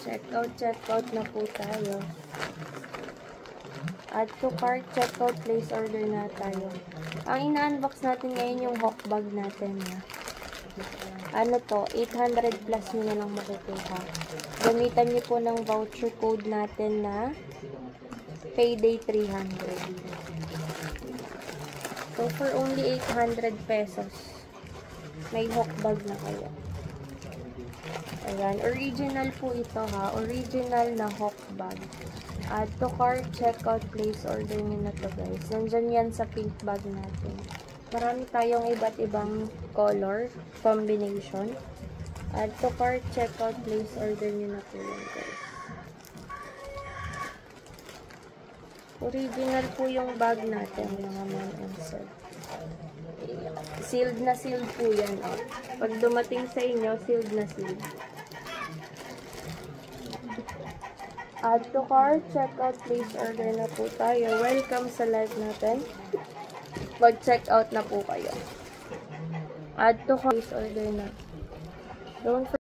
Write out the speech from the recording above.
Check out na po tayo. Add to cart, check out, place order na tayo. Ang ina-unbox natin ngayon yung hawk bag natin. Ano to, 800 plus nyo na lang makukuha. Gamitan nyo po ng voucher code natin na payday 300. So, for only 800 pesos, may hawk bag na kayo. Ayan, original po ito ha. Original na hawk bag. Add to cart, checkout, place order nyo na to guys. Nandyan yan sa pink bag natin. Marami tayong iba't ibang color combination. Add to cart, checkout, place order nyo na to yan guys. Original po yung bag natin, mga ma'am and sir. Sealed na sealed po yan. Oh. Pag dumating sa inyo, sealed na sealed. Add to cart, checkout, place order na po tayo. Welcome sa live natin. Mag-check out na po kayo. Add to cart, place order na. Don't forget